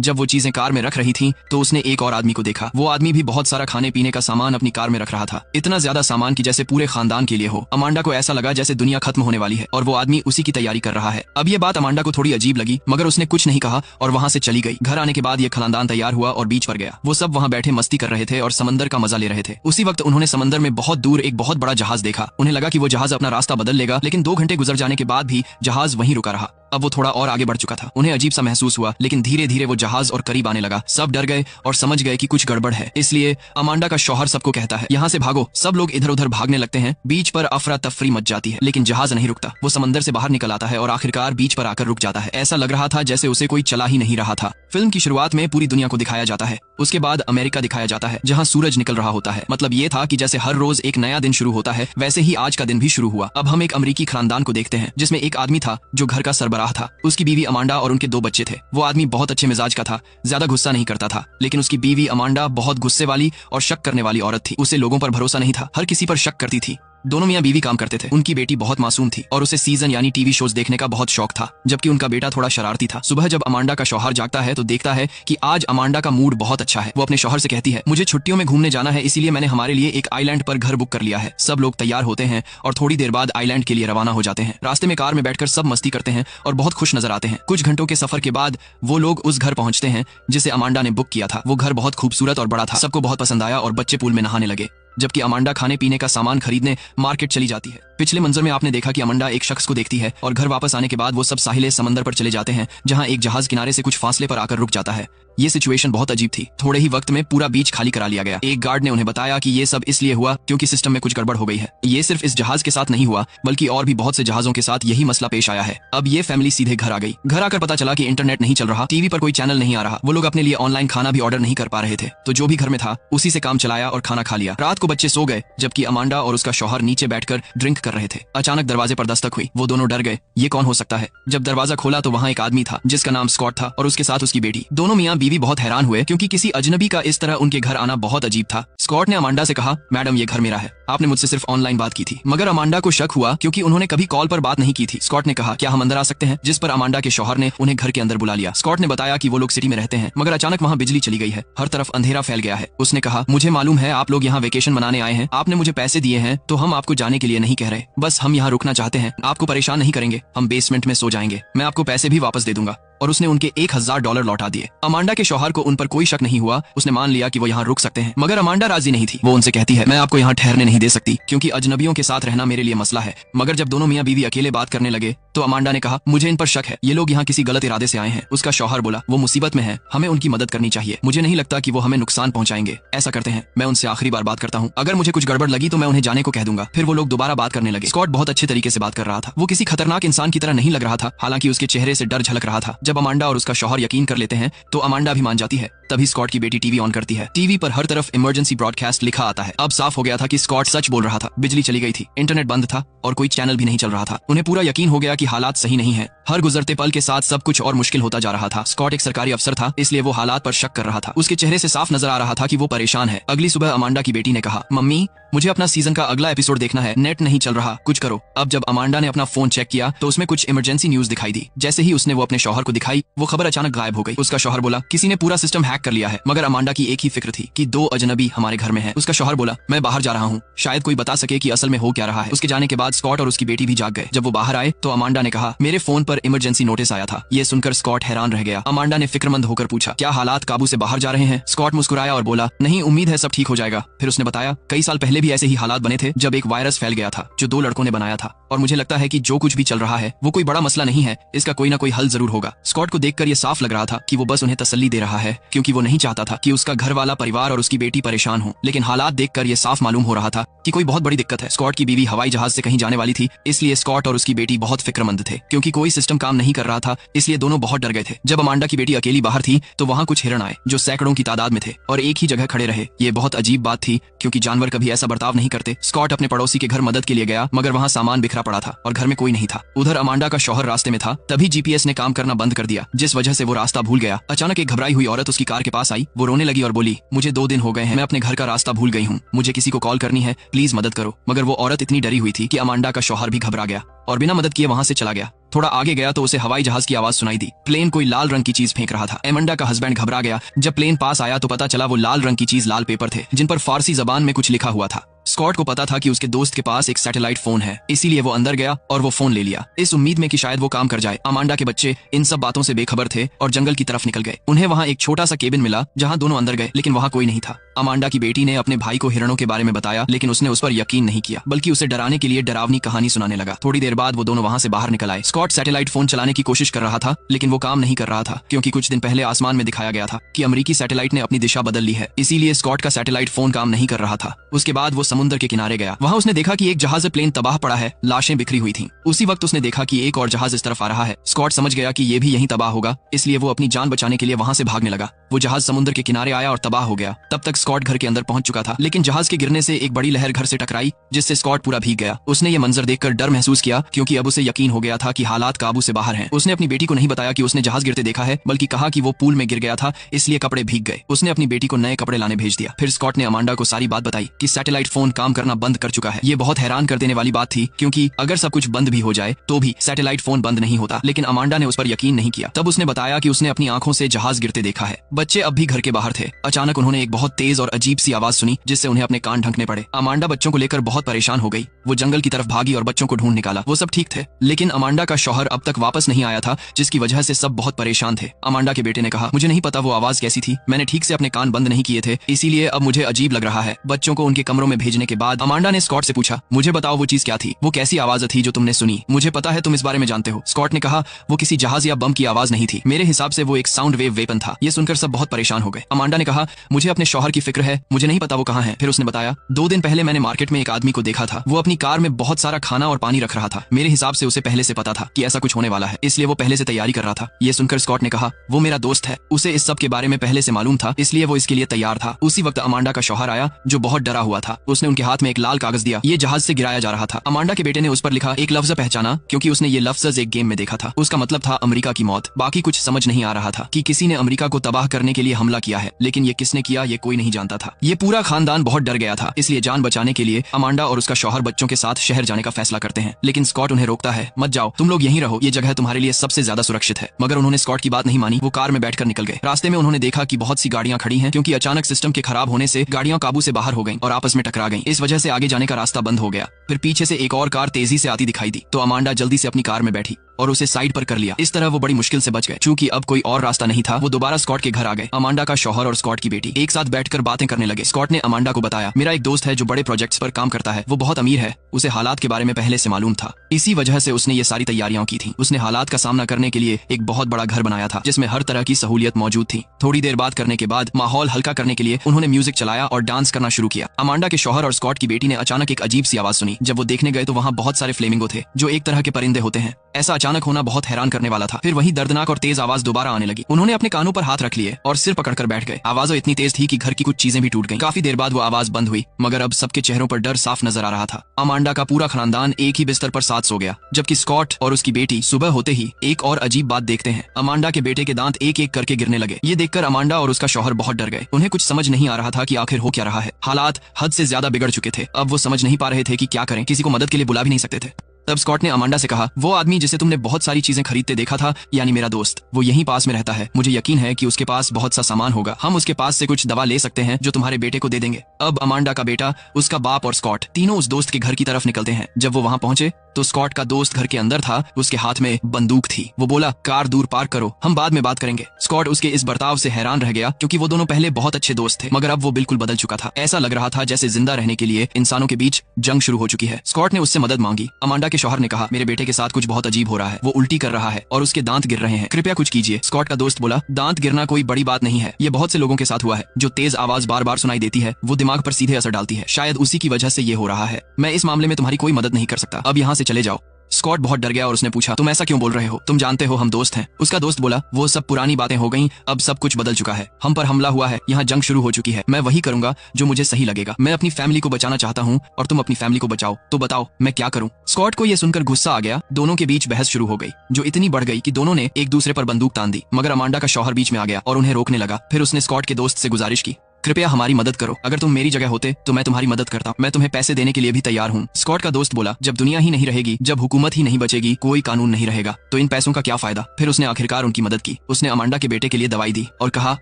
जब वो चीजें कार में रख रही थी तो उसने एक और आदमी को देखा। वो आदमी भी बहुत सारा खाने पीने का सामान अपनी कार में रख रहा था, इतना ज्यादा सामान कि जैसे पूरे खानदान के लिए हो। अमांडा को ऐसा लगा जैसे दुनिया खत्म होने वाली है और वो आदमी उसी की तैयारी कर रहा है। अब ये बात अमांडा को थोड़ी अजीब लगी, मगर उसने कुछ नहीं कहा और वहाँ से चली गई। घर आने के बाद ये खानदान तैयार हुआ और बीच पर गया। वो सब वहाँ बैठे मस्ती कर रहे थे और समंदर का मजा ले रहे थे। उसी वक्त उन्होंने समंदर में बहुत दूर एक बहुत बड़ा जहाज देखा। उन्हें लगा कि वो जहाज अपना रास्ता बदल लेगा, लेकिन 2 घंटे गुजर जाने के बाद भी जहाज वहीं रुका रहा। अब वो थोड़ा और आगे बढ़ चुका था। उन्हें अजीब सा महसूस हुआ, लेकिन धीरे धीरे वो जहाज और करीब आने लगा। सब डर गए और समझ गए कि कुछ गड़बड़ है। इसलिए अमांडा का शौहर सबको कहता है, यहाँ से भागो। सब लोग इधर उधर भागने लगते हैं। बीच पर अफरा तफरी मच जाती है, लेकिन जहाज नहीं रुकता। वो समंदर से बाहर निकल आता है और आखिरकार बीच पर आकर रुक जाता है। ऐसा लग रहा था जैसे उसे कोई चला ही नहीं रहा था। फिल्म की शुरुआत में पूरी दुनिया को दिखाया जाता है, उसके बाद अमेरिका दिखाया जाता है जहाँ सूरज निकल रहा होता है। मतलब ये था कि जैसे हर रोज एक नया दिन शुरू होता है, वैसे ही आज का दिन भी शुरू हुआ। अब हम एक अमेरिकी खानदान को देखते हैं जिसमें एक आदमी था जो घर का सरबराह था। उसकी बीवी अमांडा और उनके 2 बच्चे थे। वो आदमी बहुत अच्छे मिजाज का था, ज्यादा गुस्सा नहीं करता था, लेकिन उसकी बीवी अमांडा बहुत गुस्से वाली और शक करने वाली औरत थी। उसे लोगों पर भरोसा नहीं था, हर किसी पर शक करती थी। दोनों मियां बीवी काम करते थे। उनकी बेटी बहुत मासूम थी और उसे सीजन यानी टीवी शोज देखने का बहुत शौक था, जबकि उनका बेटा थोड़ा शरारती था। सुबह जब अमांडा का शौहर जागता है तो देखता है कि आज अमांडा का मूड बहुत अच्छा है। वो अपने शौहर से कहती है, मुझे छुट्टियों में घूमने जाना है, इसीलिए मैंने हमारे लिए एक आइलैंड पर घर बुक कर लिया है। सब लोग तैयार होते हैं और थोड़ी देर बाद आइलैंड के लिए रवाना हो जाते हैं। रास्ते में कार में बैठकर सब मस्ती करते हैं और बहुत खुश नजर आते हैं। कुछ घंटों के सफर के बाद वो लोग उस घर पहुंचते हैं जिसे अमांडा ने बुक किया था। वो घर बहुत खूबसूरत और बड़ा था, सबको बहुत पसंद आया और बच्चे पूल में नहाने लगे, जबकि अमांडा खाने पीने का सामान खरीदने मार्केट चली जाती है। पिछले मंजर में आपने देखा कि अमांडा एक शख्स को देखती है और घर वापस आने के बाद वो सब साहिले समंदर पर चले जाते हैं, जहां एक जहाज किनारे से कुछ फासले पर आकर रुक जाता है। ये सिचुएशन बहुत अजीब थी। थोड़े ही वक्त में पूरा बीच खाली करा लिया गया। एक गार्ड ने उन्हें बताया कि ये सब इसलिए हुआ क्योंकि सिस्टम में कुछ गड़बड़ हो गई है। ये सिर्फ इस जहाज के साथ नहीं हुआ, बल्कि और भी बहुत से जहाजों के साथ यही मसला पेश आया है। अब ये फैमिली सीधे घर आ गई। घर आकर पता चला कि इंटरनेट नहीं चल रहा, टीवी पर कोई चैनल नहीं आ रहा। वो लोग अपने लिए ऑनलाइन खाना भी ऑर्डर नहीं कर पा रहे थे, तो जो भी घर में था उसी से काम चलाया और खाना खा लिया। रात को बच्चे सो गए, जबकि अमांडा और उसका शौहर नीचे बैठकर ड्रिंक कर रहे थे। अचानक दरवाजे पर दस्तक हुई। वो दोनों डर गए, ये कौन हो सकता है। जब दरवाजा खोला तो वहाँ एक आदमी था जिसका नाम स्कॉट था और उसके साथ उसकी बेटी। दोनों मियाँ बीवी बहुत हैरान हुए क्योंकि किसी अजनबी का इस तरह उनके घर आना बहुत अजीब था। स्कॉट ने अमांडा से कहा, मैडम ये घर मेरा है, आपने मुझसे सिर्फ ऑनलाइन बात की थी। मगर अमांडा को शक हुआ क्योंकि उन्होंने कभी कॉल पर बात नहीं की थी। स्कॉट ने कहा, क्या हम अंदर आ सकते हैं, जिस पर अमांडा के शौहर ने उन्हें घर के अंदर बुला लिया। स्कॉट ने बताया कि वो लोग सिटी में रहते हैं, मगर अचानक वहाँ बिजली चली गई है, हर तरफ अंधेरा फैल गया है। उसने कहा, मुझे मालूम है आप लोग यहाँ वेकेशन मनाने आए हैं, आपने मुझे पैसे दिए हैं, तो हम आपको जाने के लिए नहीं कह रहे, बस हम यहाँ रुकना चाहते हैं, आपको परेशान नहीं करेंगे, हम बेसमेंट में सो जाएंगे, मैं आपको पैसे भी वापस दे दूंगा। और उसने उनके $1000 लौटा दिए। अमांडा के शौहर को उन पर कोई शक नहीं हुआ, उसने मान लिया कि वो यहाँ रुक सकते हैं। मगर अमांडा राजी नहीं थी। वो उनसे कहती है, मैं आपको यहाँ ठहरने नहीं दे सकती क्योंकि अजनबियों के साथ रहना मेरे लिए मसला है। मगर जब दोनों मियाँ बीवी अकेले बात करने लगे तो अमांडा ने कहा, मुझे इन पर शक है, ये लोग यहाँ किसी गलत इरादे से आए हैं। उसका शौहर बोला, वो मुसीबत में है, हमें उनकी मदद करनी चाहिए, मुझे नहीं लगता कि वो हमें नुकसान पहुंचाएंगे। ऐसा करते हैं, मैं उनसे आखिरी बार बात करता हूँ, अगर मुझे कुछ गड़बड़ लगी तो मैं उन्हें जाने को कह दूंगा। फिर वो लोग दोबारा बात करने लगे। स्कॉट बहुत अच्छे तरीके से बात कर रहा था, वो किसी खतरनाक इंसान की तरह नहीं लग रहा था, हालांकि उसके चेहरे से डर झलक रहा था। जब अमांडा और उसका शौहर यकीन कर लेते हैं तो अमांडा भी मान जाती है। तभी स्कॉट की बेटी टीवी ऑन करती है। टीवी पर हर तरफ इमरजेंसी ब्रॉडकास्ट लिखा आता है। अब साफ हो गया था कि स्कॉट सच बोल रहा था। बिजली चली गई थी, इंटरनेट बंद था और कोई चैनल भी नहीं चल रहा था। उन्हें पूरा यकीन हो गया कि हालात सही नहीं है। हर गुजरते पल के साथ सब कुछ और मुश्किल होता जा रहा था। स्कॉट एक सरकारी अफसर था, इसलिए वो हालात पर शक कर रहा था। उसके चेहरे से साफ नजर आ रहा था कि वो परेशान है। अगली सुबह अमांडा की बेटी ने कहा, मम्मी मुझे अपना सीजन का अगला एपिसोड देखना है, नेट नहीं चल रहा, कुछ करो। अब जब अमांडा ने अपना फोन चेक किया तो उसमें कुछ इमरजेंसी न्यूज दिखाई दी। जैसे ही उसने वो अपने शौहर को दिखाई, वो खबर अचानक गायब हो गई। उसका शौहर बोला, किसी ने पूरा सिस्टम हैक कर लिया है। मगर अमांडा की एक ही फिक्र थी कि 2 अजनबी हमारे घर में हैं। उसका शौहर बोला, मैं बाहर जा रहा हूँ, शायद कोई बता सके कि असल में हो क्या रहा है। उसके जाने के बाद स्कॉट और उसकी बेटी भी जाग गए। जब वो बाहर आए तो अमांडा ने कहा, मेरे फोन पर इमरजेंसी नोटिस आया था। ये सुनकर स्कॉट हैरान रह गया। अमांडा ने फिक्रमंद होकर पूछा, क्या हालात काबू से बाहर जा रहे हैं। स्कॉट मुस्कुराया और बोला, नहीं, उम्मीद है सब ठीक हो जाएगा। फिर उसने बताया, कई साल पहले भी ऐसे ही हालात बने थे जब एक वायरस फैल गया था जो 2 लड़कों ने बनाया था, और मुझे लगता है कि जो कुछ भी चल रहा है वो कोई बड़ा मसला नहीं है, इसका कोई ना कोई हल जरूर होगा। स्कॉट को देखकर ये साफ लग रहा था कि वो बस उन्हें तसल्ली दे रहा है, क्योंकि वो नहीं चाहता था कि उसका घर वाला परिवार और उसकी बेटी परेशान हो। लेकिन हालात देखकर ये साफ मालूम हो रहा था कि कोई बहुत बड़ी दिक्कत है। स्कॉट की बीवी हवाई जहाज से कहीं जाने वाली थी, इसलिए स्कॉट और उसकी बेटी बहुत फिक्रमंद थे। क्योंकि कोई सिस्टम काम नहीं कर रहा था, इसलिए दोनों बहुत डर गए थे। जब अमांडा की बेटी अकेली बाहर थी तो वहाँ कुछ हिरण आए जो सैकड़ों की तादाद में थे और एक ही जगह खड़े रहे। ये बहुत अजीब बात थी क्योंकि जानवर कभी ऐसा बर्ताव नहीं करते। स्कॉट अपने पड़ोसी के घर मदद के लिए गया, मगर वहाँ सामान बिखरा पड़ा था और घर में कोई नहीं था। उधर अमांडा का शौहर रास्ते में था, तभी जीपीएस ने काम करना बंद कर दिया, जिस वजह से वो रास्ता भूल गया। अचानक एक घबराई हुई औरत उसकी कार के पास आई। वो रोने लगी और बोली, मुझे 2 दिन हो गए हैं, मैं अपने घर का रास्ता भूल गई हूँ, मुझे किसी को कॉल करनी है, प्लीज मदद करो। मगर वो औरत इतनी डरी हुई थी कि अमांडा का शौहर भी घबरा गया और बिना मदद किए वहाँ से चला गया। थोड़ा आगे गया तो उसे हवाई जहाज की आवाज सुनाई दी। प्लेन कोई लाल रंग की चीज फेंक रहा था। अमांडा का हस्बैंड घबरा गया। जब प्लेन पास आया तो पता चला वो लाल रंग की चीज लाल पेपर थे जिन पर फारसी जबान में कुछ लिखा हुआ था। स्कॉट को पता था कि उसके दोस्त के पास एक सैटेलाइट फोन है, इसीलिए वो अंदर गया और वो फोन ले लिया, इस उम्मीद में कि शायद वो काम कर जाए। अमांडा के बच्चे इन सब बातों से बेखबर थे और जंगल की तरफ निकल गए। उन्हें वहाँ एक छोटा सा केबिन मिला जहाँ दोनों अंदर गए, लेकिन वहाँ कोई नहीं था। अमांडा की बेटी ने अपने भाई को हिरणों के बारे में बताया, लेकिन उसने उस पर यकीन नहीं किया, बल्कि उसे डराने के लिए डरावनी कहानी सुनाने लगा। थोड़ी देर बाद वो दोनों वहाँ से बाहर निकल आए। स्कॉट सैटेलाइट फोन चलाने की कोशिश कर रहा था, लेकिन वो काम नहीं कर रहा था, क्योंकि कुछ दिन पहले आसमान में दिखाया गया था कि अमेरिकी सैटेलाइट ने अपनी दिशा बदल ली है। इसीलिए स्कॉट का सैटेलाइट फोन काम नहीं कर रहा था। उसके बाद वो समुद्र के किनारे गया। वहाँ उसने देखा कि एक जहाज प्लेन तबाह पड़ा है, लाशें बिखरी हुई थीं। उसी वक्त उसने देखा कि एक और जहाज इस तरफ आ रहा है। स्कॉट समझ गया कि ये भी यहीं तबाह होगा, इसलिए वो अपनी जान बचाने के लिए वहाँ से भागने लगा। वो जहाज समुद्र के किनारे आया और तबाह हो गया। तब तक स्कॉट घर के अंदर पहुंच चुका था, लेकिन जहाज के गिरने से एक बड़ी लहर घर से टकराई, जिससे स्कॉट पूरा भीग गया। उसने ये मंजर देखकर डर महसूस किया, क्योंकि अब उसे यकीन हो गया था कि हालात काबू से बाहर हैं। उसने अपनी बेटी को नहीं बताया कि उसने जहाज गिरते देखा है, बल्कि कहा कि वो पूल में गिर गया था, इसलिए कपड़े भीग गए। उसने अपनी बेटी को नए कपड़े लाने भेज दिया। फिर स्कॉट ने अमांडा को सारी बात बताई कि सैटेलाइट फोन काम करना बंद कर चुका है। ये बहुत हैरान कर देने वाली बात थी, क्योंकि अगर सब कुछ बंद भी हो जाए तो भी सैटेलाइट फोन बंद नहीं होता। लेकिन अमांडा ने उस पर यकीन नहीं किया। तब उसने बताया कि उसने अपनी आंखों से जहाज गिरते देखा है। बच्चे अब भी घर के बाहर थे। अचानक उन्होंने एक बहुत तेज और अजीब सी आवाज सुनी, जिससे उन्हें अपने कान ढंकने पड़े। अमांडा बच्चों को लेकर बहुत परेशान हो गई। वो जंगल की तरफ भागी और बच्चों को ढूंढ निकाला। वो सब ठीक थे, लेकिन अमांडा का शौहर अब तक वापस नहीं आया था, जिसकी वजह से सब बहुत परेशान थे। अमांडा के बेटे ने कहा, मुझे नहीं पता वो आवाज कैसी थी, मैंने ठीक से अपने कान बंद नहीं किए थे, इसीलिए अब मुझे अजीब लग रहा है। बच्चों को उनके कमरों में भेजने के बाद अमांडा ने स्कॉट से पूछा, मुझे बताओ वो चीज क्या थी, वो कैसी आवाज थी जो तुमने सुनी, मुझे पता है तुम इस बारे में जानते हो। स्कॉट ने कहा, वो किसी जहाज या बम की आवाज नहीं थी, मेरे हिसाब से वो एक साउंड वेव वेपन था। ये सुनकर सब बहुत परेशान हो गए। अमांडा ने कहा, मुझे अपने शौहर की फिक्र है, मुझे नहीं पता वो कहाँ है। फिर उसने बताया, 2 दिन पहले मैंने मार्केट में एक आदमी को देखा था, वो अपनी कार में बहुत सारा खाना और पानी रख रहा था। मेरे हिसाब से उसे पहले से पता था कि ऐसा कुछ होने वाला है, इसलिए वो पहले से तैयारी कर रहा था। ये सुनकर स्कॉट ने कहा, वो मेरा दोस्त है, उसे इस सब के बारे में पहले से मालूम था, इसलिए वो इसके लिए तैयार था। उसी वक्त अमांडा का शौहर आया, जो बहुत डरा हुआ था। उसने उनके हाथ में एक लाल कागज दिया। ये जहाज से गिराया जा रहा था। अमांडा के बेटे ने उस पर लिखा एक लफ्ज पहचाना, क्योंकि उसने ये लफ्ज एक गेम में देखा था। उसका मतलब था अमेरिका की मौत। बाकी कुछ समझ नहीं आ रहा था कि किसी ने अमेरिका को तबाह करने के लिए हमला किया है, लेकिन ये किसने किया ये कोई नहीं जानता था। ये पूरा खानदान बहुत डर गया था, इसलिए जान बचाने के लिए अमांडा और उसका शौहर बच्चों के साथ शहर जाने का फैसला करते हैं। लेकिन स्कॉट उन्हें रोकता है, मत जाओ, तुम लोग यहीं रहो, ये जगह तुम्हारे लिए सबसे ज्यादा सुरक्षित है। मगर उन्होंने स्कॉट की बात नहीं मानी। वो कार में बैठकर निकल गए। रास्ते में उन्होंने देखा कि बहुत सी गाड़ियां खड़ी हैं, क्योंकि अचानक सिस्टम के खराब होने से गाड़ियां काबू से बाहर हो गईं और आपस में टकरा गईं। इस वजह से आगे जाने का रास्ता बंद हो गया। फिर पीछे से एक और कार तेजी से आती दिखाई दी, तो अमांडा जल्दी से अपनी कार में बैठी और उसे साइड पर कर लिया। इस तरह वो बड़ी मुश्किल से बच गए। चूंकि अब कोई और रास्ता नहीं था, वो दोबारा स्कॉट के घर आ गए। अमांडा का शौहर और स्कॉट की बेटी एक साथ बैठकर बातें करने लगे। स्कॉट ने अमांडा को बताया, मेरा एक दोस्त है जो बड़े प्रोजेक्ट्स पर काम करता है, वो बहुत अमीर है, उसे हालात के बारे में पहले से मालूम था, इसी वजह से उसने ये सारी तैयारियां की थी। उसने हालात का सामना करने के लिए एक बहुत बड़ा घर बनाया था, जिसमें हर तरह की सहूलियत मौजूद थी। थोड़ी देर बात करने के बाद माहौल हल्का करने के लिए उन्होंने म्यूजिक चलाया और डांस करना शुरू किया। अमांडा के शौहर और स्कॉट की बेटी ने अचानक एक अजीब सी आवाज सुनी। जब वो देखने गए तो वहाँ बहुत सारे फ्लेमिंगो थे, जो एक तरह के परिंदे होते हैं। ऐसा अचानक होना बहुत हैरान करने वाला था। फिर वही दर्दनाक और तेज आवाज दोबारा आने लगी। उन्होंने अपने कानों पर हाथ रख लिए और सिर पकड़कर बैठ गए। आवाज इतनी तेज थी कि घर की कुछ चीजें भी टूट गईं। काफी देर बाद वो आवाज बंद हुई, मगर अब सबके चेहरों पर डर साफ नजर आ रहा था। अमांडा का पूरा खानदान एक ही बिस्तर पर साथ सो गया, जबकि स्कॉट और उसकी बेटी सुबह होते ही एक और अजीब बात देखते हैं। अमांडा के बेटे के दांत एक एक करके गिरने लगे। ये देखकर अमांडा और उसका शौहर बहुत डर गए। उन्हें कुछ समझ नहीं आ रहा था कि आखिर हो क्या रहा है। हालात हद से ज्यादा बिगड़ चुके थे। अब वो समझ नहीं पा रहे थे कि क्या करें, किसी को मदद के लिए बुला भी नहीं सकते थे। तब स्कॉट ने अमांडा से कहा, वो आदमी जिसे तुमने बहुत सारी चीजें खरीदते देखा था, यानी मेरा दोस्त, वो यहीं पास में रहता है। मुझे यकीन है कि उसके पास बहुत सा सामान होगा। हम उसके पास से कुछ दवा ले सकते हैं जो तुम्हारे बेटे को दे देंगे। अब अमांडा का बेटा, उसका बाप और स्कॉट तीनों उस दोस्त के घर की तरफ निकलते हैं। जब वो वहाँ पहुंचे तो स्कॉट का दोस्त घर के अंदर था। उसके हाथ में बंदूक थी। वो बोला, कार दूर पार्क करो, हम बाद में बात करेंगे। स्कॉट उसके इस बर्ताव से हैरान रह गया, क्योंकि वो दोनों पहले बहुत अच्छे दोस्त थे, मगर अब वो बिल्कुल बदल चुका था। ऐसा लग रहा था जैसे जिंदा रहने के लिए इंसानों के बीच जंग शुरू हो चुकी है। स्कॉट ने उससे मदद मांगी। अमांडा के शौहर ने कहा, मेरे बेटे के साथ कुछ बहुत अजीब हो रहा है, वो उल्टी कर रहा है और उसके दांत गिर रहे हैं, कृपया कुछ कीजिए। स्कॉट का दोस्त बोला, दांत गिरना कोई बड़ी बात नहीं है, ये बहुत से लोगों के साथ हुआ है। जो तेज आवाज बार बार सुनाई देती है वो दिमाग पर सीधे असर डालती है, शायद उसी की वजह से ये हो रहा है। मैं इस मामले में तुम्हारी कोई मदद नहीं कर सकता, अब यहाँ से चले जाओ। स्कॉट बहुत डर गया और उसने पूछा, तुम ऐसा क्यों बोल रहे हो? तुम जानते हो हम दोस्त हैं। उसका दोस्त बोला, वो सब पुरानी बातें हो गईं, अब सब कुछ बदल चुका है। हम पर हमला हुआ है, यहाँ जंग शुरू हो चुकी है। मैं वही करूंगा जो मुझे सही लगेगा। मैं अपनी फैमिली को बचाना चाहता हूँ और तुम अपनी फैमिली को बचाओ। तो बताओ मैं क्या करूँ? स्कॉट को यह सुनकर गुस्सा आ गया। दोनों के बीच बहस शुरू हो गई, जो इतनी बढ़ गई कि दोनों ने एक दूसरे पर बंदूक तान दी। मगर अमांडा का शौहर बीच में आ गया और उन्हें रोकने लगा। फिर उसने स्कॉट के दोस्त से गुजारिश की, कृपया हमारी मदद करो। अगर तुम मेरी जगह होते तो मैं तुम्हारी मदद करता। मैं तुम्हें पैसे देने के लिए भी तैयार हूँ। स्कॉट का दोस्त बोला, जब दुनिया ही नहीं रहेगी, जब हुकूमत ही नहीं बचेगी, कोई कानून नहीं रहेगा, तो इन पैसों का क्या फायदा। फिर उसने आखिरकार उनकी मदद की। उसने अमांडा के बेटे के लिए दवाई दी और कहा,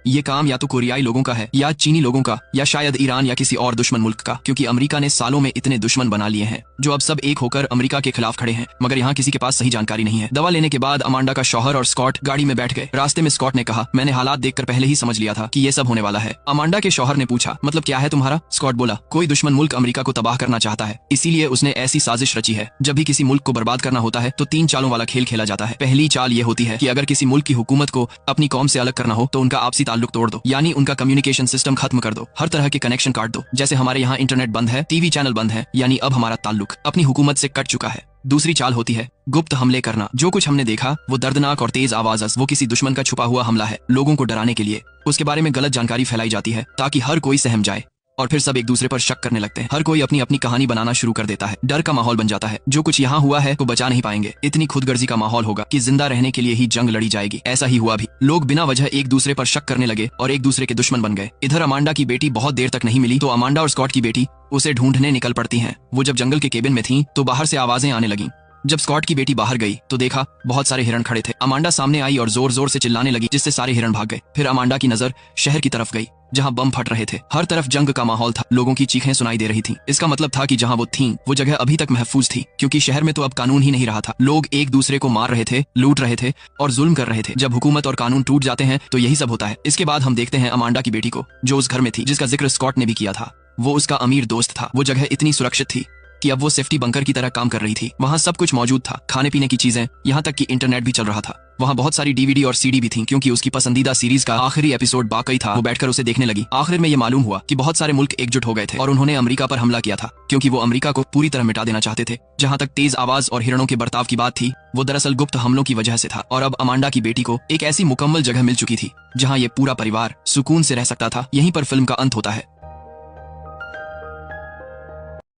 ये काम या तो कोरियाई लोगों का है, या चीनी लोगों का, या शायद ईरान या किसी और दुश्मन मुल्क का, क्योंकि अमेरिका ने सालों में इतने दुश्मन बना लिए हैं जो अब सब एक होकर अमेरिका के खिलाफ खड़े हैं। मगर यहाँ किसी के पास सही जानकारी नहीं है। दवा लेने के बाद अमांडा का शौहर और स्कॉट गाड़ी में बैठ गए। रास्ते में स्कॉट ने कहा, मैंने हालात देखकर पहले ही समझ लिया था कि ये सब होने वाला है। अमांडा के शौहर ने पूछा, मतलब क्या है तुम्हारा? स्कॉट बोला, कोई दुश्मन मुल्क अमेरिका को तबाह करना चाहता है, इसीलिए उसने ऐसी साजिश रची है। जब भी किसी मुल्क को बर्बाद करना होता है तो 3 चालों वाला खेल खेला जाता है। पहली चाल ये होती है कि अगर किसी मुल्क की हुकूमत को अपनी कौम से अलग करना हो तो उनका आपसी ताल्लुक तोड़ दो, यानी उनका कम्युनिकेशन सिस्टम खत्म कर दो, हर तरह के कनेक्शन काट दो। जैसे हमारे यहाँ इंटरनेट बंद है, टीवी चैनल बंद है, यानी अब हमारा ताल्लुक अपनी हुकूमत से कट चुका है। दूसरी चाल होती है गुप्त हमले करना। जो कुछ हमने देखा वो दर्दनाक और तेज आवाज, वो किसी दुश्मन का छुपा हुआ हमला है। लोगों को डराने के लिए उसके बारे में गलत जानकारी फैलाई जाती है ताकि हर कोई सहम जाए और फिर सब एक दूसरे पर शक करने लगते हैं। हर कोई अपनी अपनी कहानी बनाना शुरू कर देता है। डर का माहौल बन जाता है। जो कुछ यहाँ हुआ है को बचा नहीं पाएंगे। इतनी खुदगर्जी का माहौल होगा कि जिंदा रहने के लिए ही जंग लड़ी जाएगी। ऐसा ही हुआ भी। लोग बिना वजह एक दूसरे पर शक करने लगे और एक दूसरे के दुश्मन बन गए। इधर अमांडा की बेटी बहुत देर तक नहीं मिली तो अमांडा और स्कॉट की बेटी उसे ढूंढने निकल पड़ती हैं। वो जब जंगल के केबिन में थी तो बाहर से आवाजें आने लगी। जब स्कॉट की बेटी बाहर गई तो देखा बहुत सारे हिरण खड़े थे। अमांडा सामने आई और जोर जोर से चिल्लाने लगी, जिससे सारे हिरण भाग गए। फिर अमांडा की नजर शहर की तरफ गई जहां बम फट रहे थे। हर तरफ जंग का माहौल था। लोगों की चीखें सुनाई दे रही थीं। इसका मतलब था कि जहां वो थीं वो जगह अभी तक महफूज थी, क्योंकि शहर में तो अब कानून ही नहीं रहा था। लोग एक दूसरे को मार रहे थे, लूट रहे थे और जुल्म कर रहे थे। जब हुकूमत और कानून टूट जाते हैं तो यही सब होता है। इसके बाद हम देखते हैं अमांडा की बेटी को, जो उस घर में थी जिसका जिक्र स्कॉट ने भी किया था। वो उसका अमीर दोस्त था। वो जगह इतनी सुरक्षित थी कि अब वो सेफ्टी बंकर की तरह काम कर रही थी। वहाँ सब कुछ मौजूद था, खाने पीने की चीजें, यहाँ तक कि इंटरनेट भी चल रहा था। वहाँ बहुत सारी डीवीडी और सीडी भी थी, क्योंकि उसकी पसंदीदा सीरीज का आखिरी एपिसोड बाकी था। वो बैठकर उसे देखने लगी। आखिर में ये मालूम हुआ कि बहुत सारे मुल्क एकजुट हो गए थे और उन्होंने अमेरिका पर हमला किया था, क्योंकि वो अमेरिका को पूरी तरह मिटा देना चाहते थे। जहाँ तक तेज आवाज और हिरणों के बर्ताव की बात थी, वो दरअसल गुप्त हमलों की वजह से था। और अब अमांडा की बेटी को एक ऐसी मुकम्मल जगह मिल चुकी थी जहाँ ये पूरा परिवार सुकून से रह सकता था। यहीं पर फिल्म का अंत होता है।